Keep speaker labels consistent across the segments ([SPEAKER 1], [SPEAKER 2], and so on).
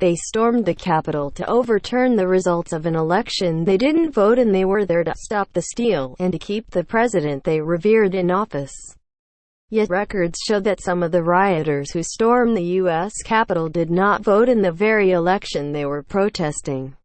[SPEAKER 1] They stormed the Capitol to overturn the results of an election they didn't vote in. They were there to stop the steal and to keep the president they revered in office. Yet records show that some of the rioters who stormed the U.S. Capitol did not vote in the very election they were protesting.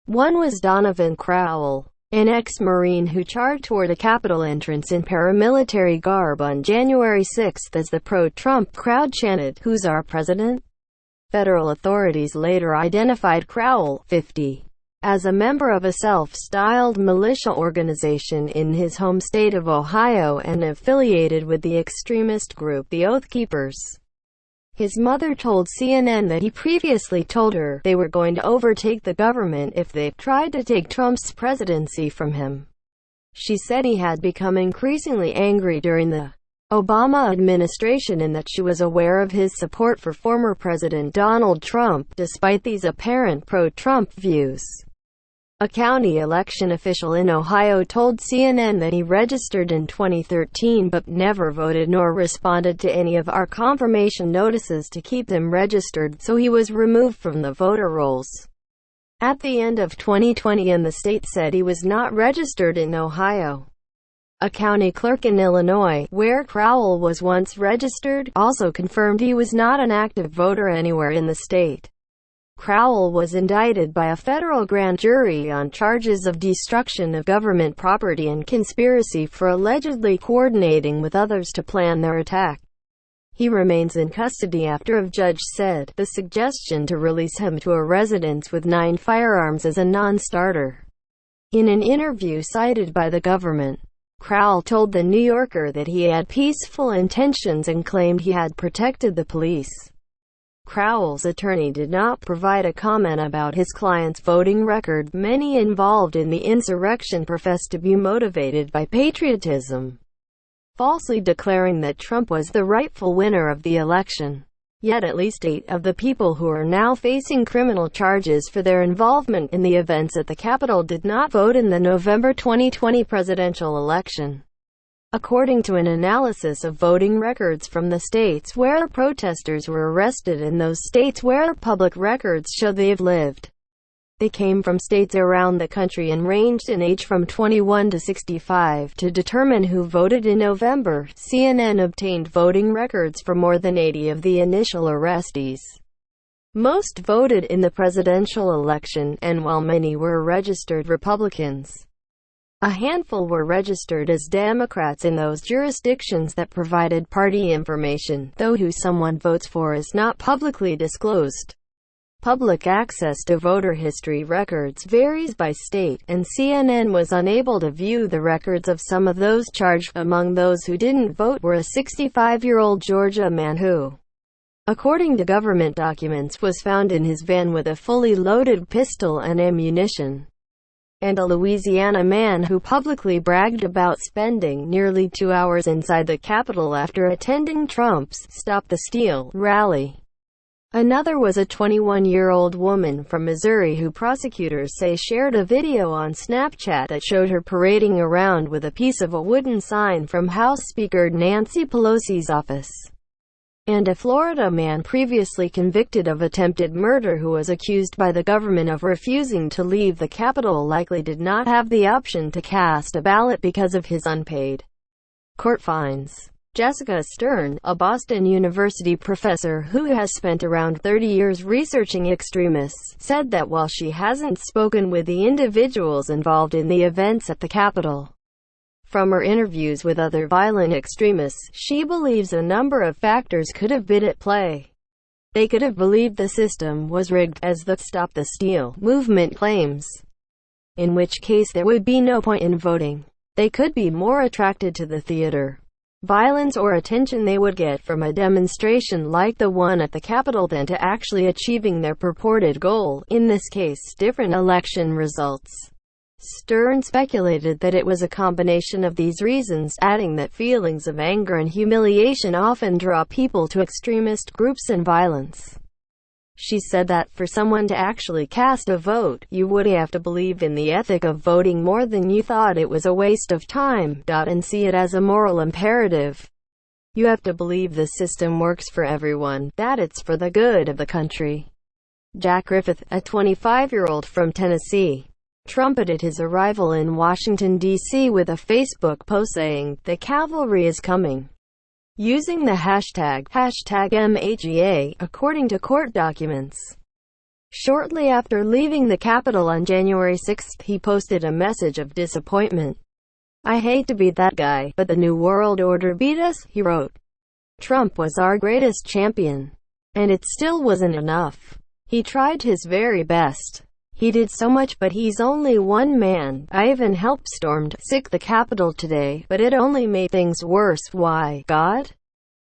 [SPEAKER 1] One was Donovan Crowell, an ex-Marine who charged toward a Capitol entrance in paramilitary garb on January 6 as the pro-Trump crowd chanted, "Who's our president?" Federal authorities later identified Crowell, 50, as a member of a self-styled militia organization in his home state of Ohio and affiliated with the extremist group the Oath Keepers. His mother told CNN that he previously told her they were going to overtake the government if they tried to take Trump's presidency from him. She said he had become increasingly angry during the Obama administration and that she was aware of his support for former President Donald Trump, despite these apparent pro-Trump views. A county election official in Ohio told CNN that he registered in 2013 but never voted nor responded to any of our confirmation notices to keep him registered, so he was removed from the voter rolls at the end of 2020, and the state said he was not registered in Ohio. A county clerk in Illinois, where Crowell was once registered, also confirmed he was not an active voter anywhere in the state. Crowell was indicted by a federal grand jury on charges of destruction of government property and conspiracy for allegedly coordinating with others to plan their attack. He remains in custody after a judge said the suggestion to release him to a residence with 9 firearms is a non-starter. In an interview cited by the government, Crowell told The New Yorker that he had peaceful intentions and claimed he had protected the police. Crowell's attorney did not provide a comment about his client's voting record. Many involved in the insurrection professed to be motivated by patriotism, falsely declaring that Trump was the rightful winner of the election. Yet at least 8 of the people who are now facing criminal charges for their involvement in the events at the Capitol did not vote in the November 2020 presidential election. According to an analysis of voting records from the states where protesters were arrested and those states where public records show they've lived, they came from states around the country and ranged in age from 21 to 65. To determine who voted in November, CNN obtained voting records for more than 80 of the initial arrestees. Most voted in the presidential election, and while many were registered Republicans, a handful were registered as Democrats in those jurisdictions that provided party information, though who someone votes for is not publicly disclosed. Public access to voter history records varies by state, and CNN was unable to view the records of some of those charged. Among those who didn't vote were a 65-year-old Georgia man who, according to government documents, was found in his van with a fully loaded pistol and ammunition, and a Louisiana man who publicly bragged about spending nearly 2 hours inside the Capitol after attending Trump's Stop the Steal rally. Another was a 21-year-old woman from Missouri who prosecutors say shared a video on Snapchat that showed her parading around with a piece of a wooden sign from House Speaker Nancy Pelosi's office. And a Florida man previously convicted of attempted murder who was accused by the government of refusing to leave the Capitol likely did not have the option to cast a ballot because of his unpaid court fines. Jessica Stern, a Boston University professor who has spent around 30 years researching extremists, said that while she hasn't spoken with the individuals involved in the events at the Capitol, from her interviews with other violent extremists, she believes a number of factors could have been at play. They could have believed the system was rigged, as the Stop the Steal movement claims, in which case there would be no point in voting. They could be more attracted to the theater, violence or attention they would get from a demonstration like the one at the Capitol than to actually achieving their purported goal, in this case different election results. Stern speculated that it was a combination of these reasons, adding that feelings of anger and humiliation often draw people to extremist groups and violence. She said that for someone to actually cast a vote, you would have to believe in the ethic of voting more than you thought it was a waste of time, and see it as a moral imperative. You have to believe the system works for everyone, that it's for the good of the country. Jack Griffith, a 25-year-old from Tennessee, trumpeted his arrival in Washington, D.C. with a Facebook post saying, "The cavalry is coming," using the hashtag #MAGA, according to court documents. Shortly after leaving the Capitol on January 6, he posted a message of disappointment. "I hate to be that guy, but the New World Order beat us," he wrote. "Trump was our greatest champion. And it still wasn't enough. He tried his very best. He did so much, but he's only one man. I even helped stormed the Capitol today, but it only made things worse. Why, God?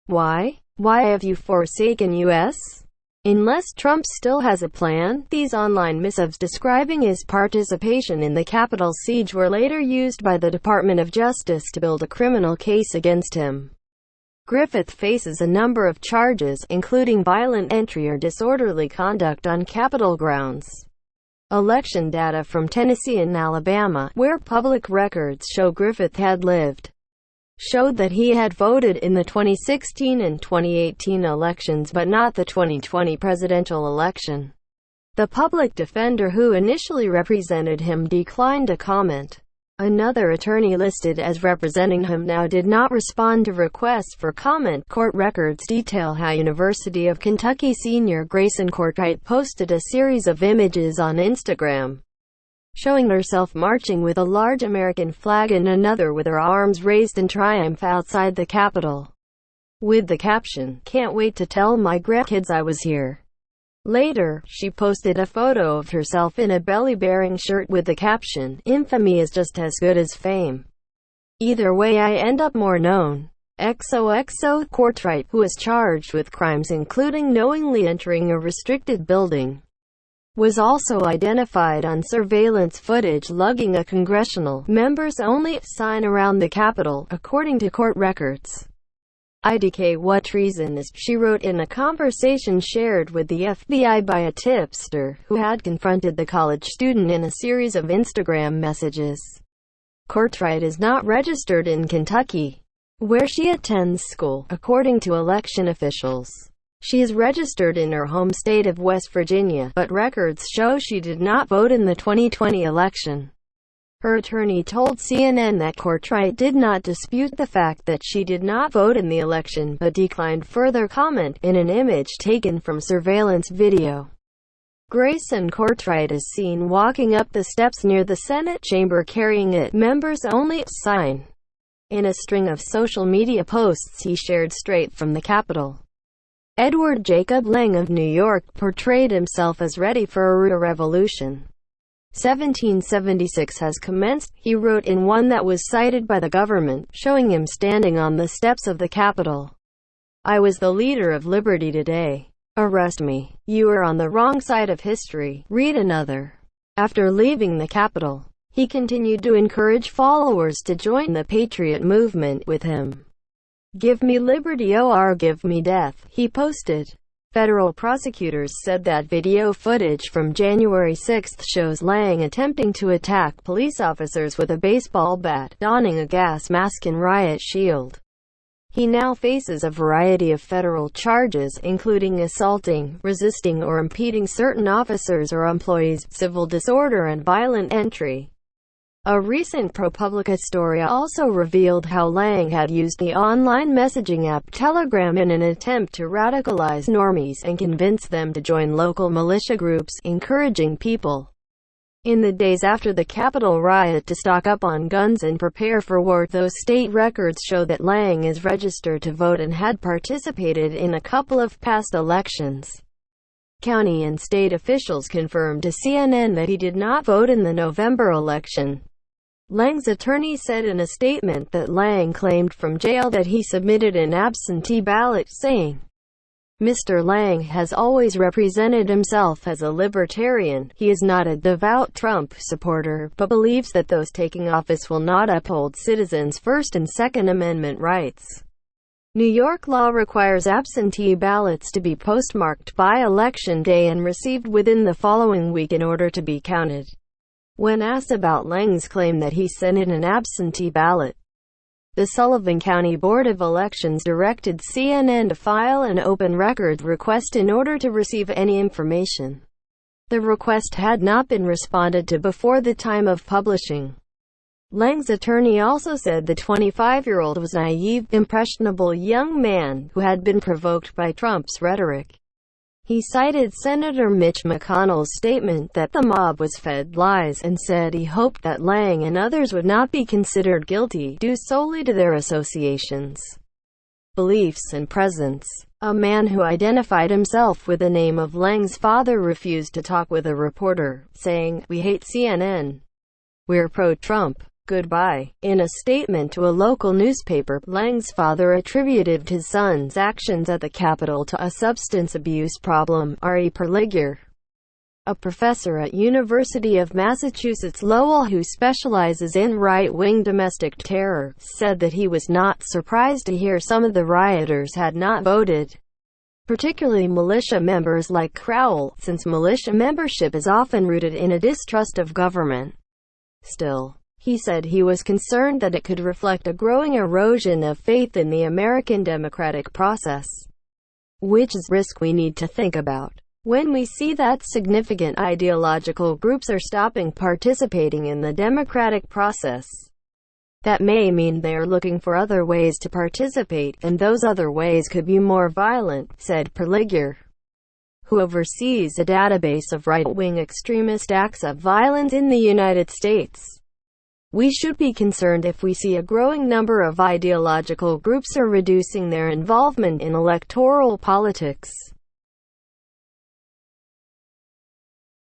[SPEAKER 1] Why? Why have you forsaken us?" Unless Trump still has a plan, these online missives describing his participation in the Capitol siege were later used by the Department of Justice to build a criminal case against him. Griffith faces a number of charges, including violent entry or disorderly conduct on Capitol grounds. Election data from Tennessee and Alabama, where public records show Griffith had lived, showed that he had voted in the 2016 and 2018 elections but not the 2020 presidential election. The public defender who initially represented him declined to comment. Another attorney listed as representing him now did not respond to requests for comment. Court records detail how University of Kentucky senior Grayson Courtwright posted a series of images on Instagram, showing herself marching with a large American flag and another with her arms raised in triumph outside the Capitol, with the caption, "Can't wait to tell my grandkids I was here." Later, she posted a photo of herself in a belly-bearing shirt with the caption, "Infamy is just as good as fame. Either way I end up more known." XOXO. Courtwright, who is charged with crimes including knowingly entering a restricted building, was also identified on surveillance footage lugging a congressional members-only sign around the Capitol, according to court records. "IDK, what treason is," she wrote in a conversation shared with the FBI by a tipster who had confronted the college student in a series of Instagram messages. Courtwright is not registered in Kentucky, where she attends school, according to election officials. She is registered in her home state of West Virginia, but records show she did not vote in the 2020 election. Her attorney told CNN that Courtwright did not dispute the fact that she did not vote in the election but declined further comment in an image taken from surveillance video. Grayson Courtwright is seen walking up the steps near the Senate chamber carrying a "Members Only" sign. In a string of social media posts he shared straight from the Capitol, Edward Jacob Lang of New York portrayed himself as ready for a revolution. 1776 has commenced, he wrote in one that was cited by the government, showing him standing on the steps of the Capitol. "I was the leader of liberty today. Arrest me. You are on the wrong side of history." Read another. After leaving the Capitol, he continued to encourage followers to join the Patriot movement with him. "Give me liberty or give me death," he posted. Federal prosecutors said that video footage from January 6 shows Lang attempting to attack police officers with a baseball bat, donning a gas mask and riot shield. He now faces a variety of federal charges, including assaulting, resisting or impeding certain officers or employees, civil disorder and violent entry. A recent ProPublica story also revealed how Lang had used the online messaging app Telegram in an attempt to radicalize normies and convince them to join local militia groups, encouraging people in the days after the Capitol riot to stock up on guns and prepare for war. Those state records show that Lang is registered to vote and had participated in a couple of past elections. County and state officials confirmed to CNN that he did not vote in the November election. Lang's attorney said in a statement that Lang claimed from jail that he submitted an absentee ballot, saying, "Mr. Lang has always represented himself as a libertarian. He is not a devout Trump supporter, but believes that those taking office will not uphold citizens' First and Second Amendment rights." New York law requires absentee ballots to be postmarked by Election Day and received within the following week in order to be counted. When asked about Lang's claim that he sent in an absentee ballot, the Sullivan County Board of Elections directed CNN to file an open records request in order to receive any information. The request had not been responded to before the time of publishing. Lang's attorney also said the 25-year-old was a naive, impressionable young man who had been provoked by Trump's rhetoric. He cited Senator Mitch McConnell's statement that the mob was fed lies and said he hoped that Lang and others would not be considered guilty due solely to their associations, beliefs and presence. A man who identified himself with the name of Lang's father refused to talk with a reporter, saying, "We hate CNN. We're pro-Trump. Goodbye." In a statement to a local newspaper, Lang's father attributed his son's actions at the Capitol to a substance abuse problem. R.E. Perliger, a professor at University of Massachusetts Lowell who specializes in right-wing domestic terror, said that he was not surprised to hear some of the rioters had not voted, particularly militia members like Crowell, since militia membership is often rooted in a distrust of government. Still, he said he was concerned that it could reflect a growing erosion of faith in the American democratic process, which is a risk we need to think about. When we see that significant ideological groups are stopping participating in the democratic process, that may mean they are looking for other ways to participate, and those other ways could be more violent, said Perliger, who oversees a database of right-wing extremist acts of violence in the United States. We should be concerned if we see a growing number of ideological groups are reducing their involvement in electoral politics.